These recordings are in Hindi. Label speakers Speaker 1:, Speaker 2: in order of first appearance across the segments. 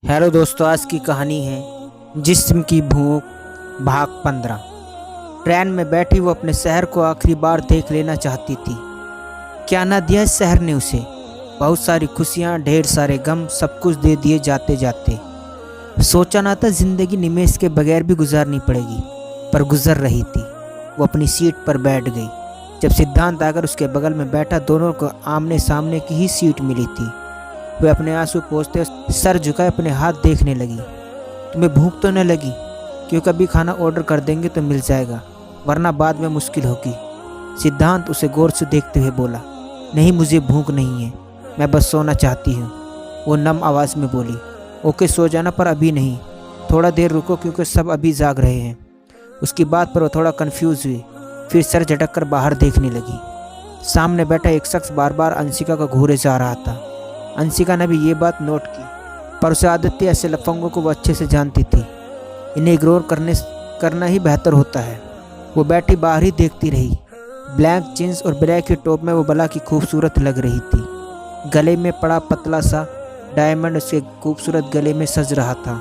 Speaker 1: हेलो दोस्तों, आज की कहानी है जिस्म की भूख भाग 15। ट्रेन में बैठी वो अपने शहर को आखिरी बार देख लेना चाहती थी। क्या ना दिया इस शहर ने उसे, बहुत सारी खुशियाँ, ढेर सारे गम, सब कुछ दे दिए जाते जाते। सोचा ना था जिंदगी निमेष के बगैर भी गुजारनी पड़ेगी, पर गुजर रही थी। वो अपनी सीट पर बैठ गई। जब सिद्धांत आकर उसके बगल में बैठा, दोनों को आमने सामने की ही सीट मिली थी। वे अपने आंसू पोंछते सर झुकाए अपने हाथ देखने लगी। तुम्हें भूख तो न लगी? क्यों, कभी खाना ऑर्डर कर देंगे तो मिल जाएगा, वरना बाद में मुश्किल होगी। सिद्धांत उसे गौर से देखते हुए बोला, नहीं मुझे भूख नहीं है, मैं बस सोना चाहती हूँ। वो नम आवाज़ में बोली, ओके सो जाना, पर अभी नहीं, थोड़ा देर रुको क्योंकि सब अभी जाग रहे हैं। उसकी बात पर वो थोड़ा कन्फ्यूज़ हुई, फिर सर झटक कर बाहर देखने लगी। सामने बैठा एक शख्स बार बार अंशिका को घूरे जा रहा था। अंशिका ने भी ये बात नोट की, पर उसे आदत थी, ऐसे लफंगों को वो अच्छे से जानती थी, इन्हें इग्नोर करना ही बेहतर होता है। वो बैठी बाहर ही देखती रही। ब्लैक जींस और ब्लैक ही टॉप में वो भला की खूबसूरत लग रही थी। गले में पड़ा पतला सा डायमंड उसके खूबसूरत गले में सज रहा था।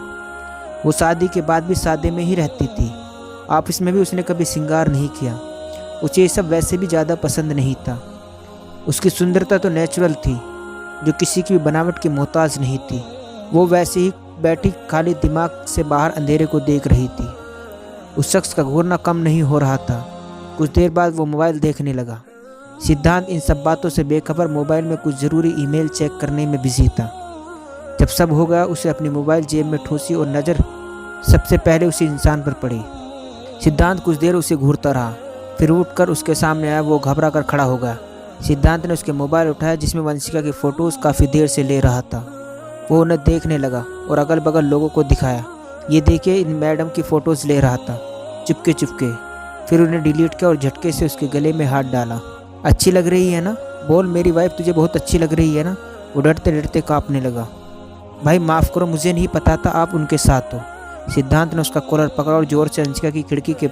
Speaker 1: वो शादी के बाद भी सादे में ही रहती थी। ऑफिस में भी उसने कभी श्रृंगार नहीं किया। उसे ये सब वैसे भी ज़्यादा पसंद नहीं था। उसकी सुंदरता तो नेचुरल थी, जो किसी की भी बनावट की मोहताज नहीं थी। वो वैसे ही बैठी खाली दिमाग से बाहर अंधेरे को देख रही थी। उस शख्स का घूरना कम नहीं हो रहा था। कुछ देर बाद वो मोबाइल देखने लगा। सिद्धांत इन सब बातों से बेखबर मोबाइल में कुछ ज़रूरी ईमेल चेक करने में बिजी था। जब सब हो गया, उसे अपनी मोबाइल जेब में ठूंसी और नज़र सबसे पहले उसी इंसान पर पड़ी। सिद्धांत कुछ देर उसे घूरता रहा, फिर उठकर उसके सामने आया। वो घबरा कर खड़ा हो गया। सिद्धांत ने उसके मोबाइल उठाया, जिसमें वंशिका की फ़ोटोज़ काफ़ी देर से ले रहा था। वो उन्हें देखने लगा और अगल बगल लोगों को दिखाया, ये देखिए इन मैडम की फ़ोटोज़ ले रहा था, चुपके चुपके। फिर उन्हें डिलीट किया और झटके से उसके गले में हाथ डाला। अच्छी लग रही है ना, बोल मेरी वाइफ तुझे बहुत अच्छी लग रही है ना। वो डरते डरते काँपने लगा। भाई माफ़ करो, मुझे नहीं पता था आप उनके साथ हो। सिद्धांत ने उसका कॉलर पकड़ा और ज़ोर से अंशिका की खिड़की के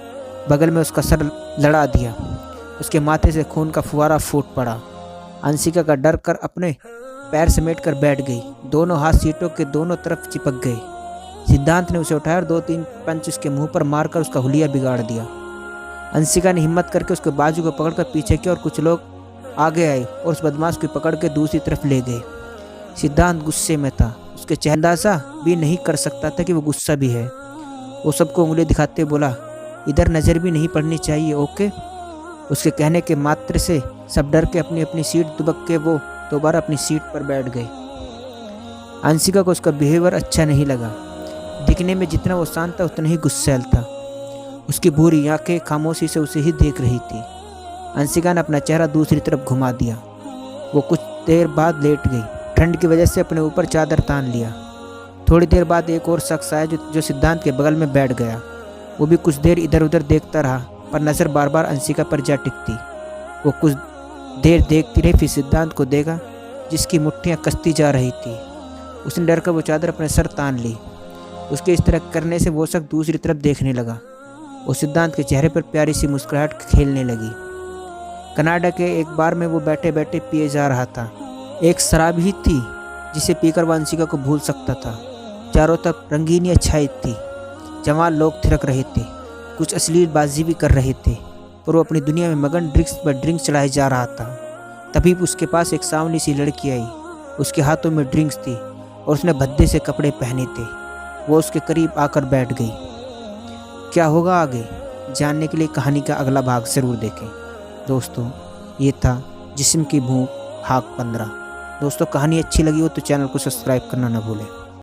Speaker 1: बगल में उसका सर लड़ा दिया। उसके माथे से खून का फुवारा फूट पड़ा। अंशिका का डर कर अपने पैर समेट कर बैठ गई। दोनों हाथ सीटों के दोनों तरफ चिपक गए। सिद्धांत ने उसे उठाया और 2-3 पंच उसके मुंह पर मारकर उसका हुलिया बिगाड़ दिया। अंशिका ने हिम्मत करके उसके बाजू को पकड़कर पीछे किया और कुछ लोग आगे आए और उस बदमाश को पकड़ के दूसरी तरफ ले गए। सिद्धांत गुस्से में था। उसके चेहरे अंदाजा भी नहीं कर सकता था कि वो गुस्सा भी है। वो सबको उंगली दिखाते बोला, इधर नज़र भी नहीं पड़नी चाहिए, ओके। उसके कहने के मात्र से सब डर के अपनी अपनी सीट दुबक के वो दोबारा अपनी सीट पर बैठ गए। अंशिका को उसका बिहेवियर अच्छा नहीं लगा। दिखने में जितना वो शांत था उतना ही गुस्सैल था। उसकी भूरी आंखें खामोशी से उसे ही देख रही थी। अंशिका ने अपना चेहरा दूसरी तरफ घुमा दिया। वो कुछ देर बाद लेट गई। ठंड की वजह से अपने ऊपर चादर तान लिया। थोड़ी देर बाद एक और शख्स आया जो सिद्धांत के बगल में बैठ गया। वो भी कुछ देर इधर उधर देखता रहा, पर नज़र बार बार अंशिका पर जा टिकती। वो कुछ देर देखती रही, फिर सिद्धांत को देखा जिसकी मुट्ठियाँ कसती जा रही थी। उसने डर कर वो चादर अपने सर तान ली। उसके इस तरह करने से वो शख्स दूसरी तरफ देखने लगा और सिद्धांत के चेहरे पर प्यारी सी मुस्कुराहट खेलने लगी। कनाडा के एक बार में वो बैठे बैठे पिए जा रहा था। एक शराब ही थी जिसे पीकर वह अंशिका को भूल सकता था। चारों तरफ रंगीनियाँ छाई थी। जवान लोग थिरक रहे थे, कुछ अश्लील बाजी भी कर रहे थे, और वो अपनी दुनिया में मगन ड्रिंक्स पर ड्रिंक्स चढ़ाए जा रहा था। तभी उसके पास एक सांवली सी लड़की आई। उसके हाथों में ड्रिंक्स थी और उसने भद्दे से कपड़े पहने थे। वो उसके करीब आकर बैठ गई। क्या होगा आगे जानने के लिए कहानी का अगला भाग ज़रूर देखें। दोस्तों, ये था जिस्म की भूख भाग 15। दोस्तों, कहानी अच्छी लगी हो तो चैनल को सब्सक्राइब करना न भूलें।